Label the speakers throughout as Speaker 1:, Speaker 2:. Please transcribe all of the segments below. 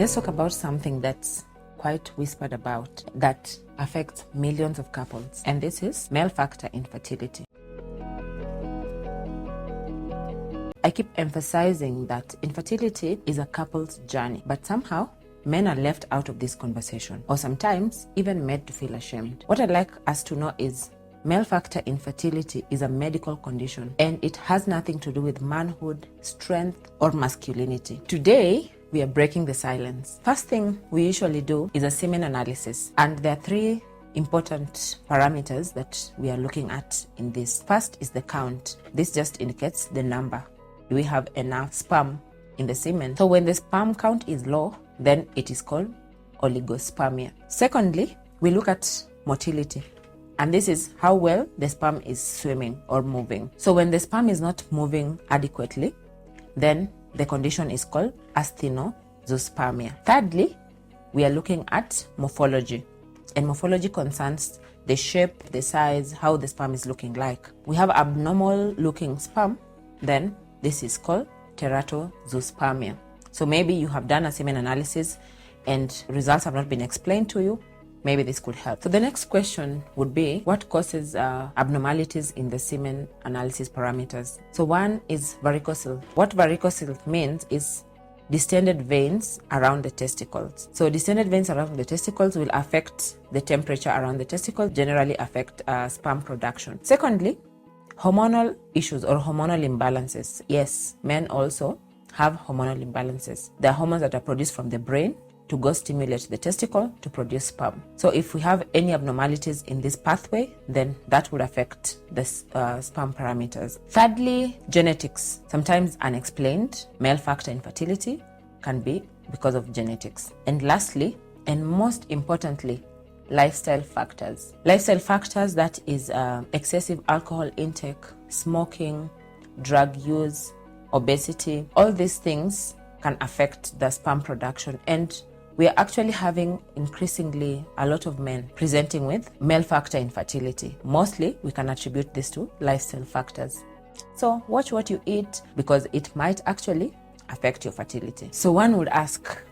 Speaker 1: Let's talk about something that's quite whispered about that affects millions of couples, and this is male factor infertility. I keep emphasizing that infertility is a couple's journey, but somehow men are left out of this conversation, or sometimes even made to feel ashamed. What I'd like us to know is male factor infertility is a medical condition, and it has nothing to do with manhood, strength, or masculinity. Today, we are breaking the silence. First thing we usually do is a semen analysis, and there are three important parameters that we are looking at in this. First is the count. This just indicates the number. Do we have enough sperm in the semen? So when the sperm count is low, then it is called oligospermia. Secondly, we look at motility, and this is how well the sperm is swimming or moving. So when the sperm is not moving adequately, then the condition is called asthenospermia. Thirdly, we are looking at morphology, and morphology concerns the shape, the size, how the sperm is looking like. We have abnormal looking sperm, then this is called teratozospermia. So maybe you have done a semen analysis and results have not been explained to you. Maybe this could help. So the next question would be, what causes abnormalities in the semen analysis parameters? So one is varicocele. What varicocele means is distended veins around the testicles. So distended veins around the testicles will affect the temperature around the testicles, generally affect sperm production. Secondly, hormonal issues or hormonal imbalances. Yes, men also have hormonal imbalances. There are hormones that are produced from the brain to go stimulate the testicle to produce sperm. So if we have any abnormalities in this pathway, then that would affect the sperm parameters. Thirdly, genetics. Sometimes unexplained male factor infertility can be because of genetics. And lastly, and most importantly, lifestyle factors. Lifestyle factors, that is excessive alcohol intake, smoking, drug use, obesity. All these things can affect the sperm production, and we are actually having increasingly a lot of men presenting with male factor infertility. Mostly, we can attribute this to lifestyle factors. So watch what you eat, because it might actually affect your fertility. So one would ask,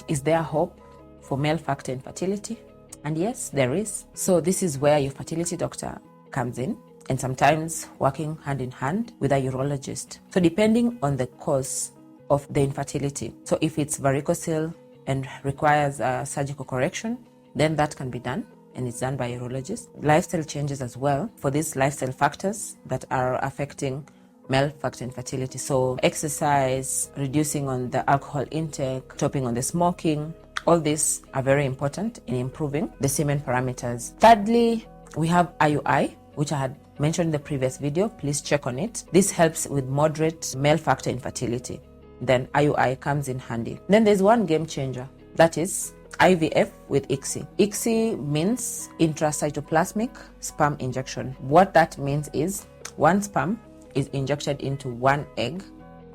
Speaker 1: is there hope for male factor infertility? And yes, there is. So this is where your fertility doctor comes in, and sometimes working hand in hand with a urologist. So depending on the cause of the infertility, so if it's varicocele and requires a surgical correction, then that can be done, and it's done by a urologist. Lifestyle changes as well for these lifestyle factors that are affecting male factor infertility. So exercise, reducing on the alcohol intake, stopping on the smoking, all these are very important in improving the semen parameters. Thirdly, we have IUI, which I had mentioned in the previous video. Please check on it. This helps with moderate male factor infertility. Then IUI comes in handy. Then there's one game changer, that is IVF with ICSI. ICSI means intracytoplasmic sperm injection. What that means is one sperm is injected into one egg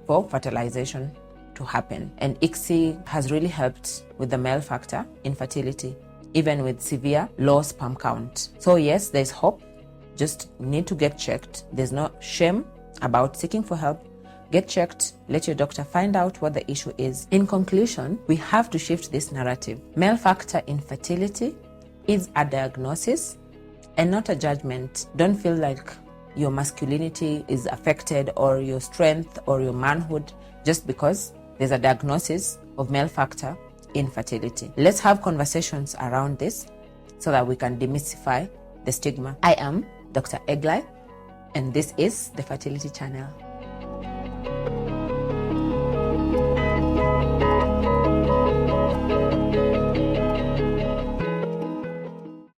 Speaker 1: for fertilization to happen. And ICSI has really helped with the male factor infertility, even with severe low sperm count. So yes, there's hope. Just need to get checked. There's no shame about seeking for help. Get checked, let your doctor find out what the issue is. In conclusion, we have to shift this narrative. Male factor infertility is a diagnosis and not a judgment. Don't feel like your masculinity is affected, or your strength or your manhood, just because there's a diagnosis of male factor infertility. Let's have conversations around this so that we can demystify the stigma. I am Dr. Eglay, and this is the Fertility Channel.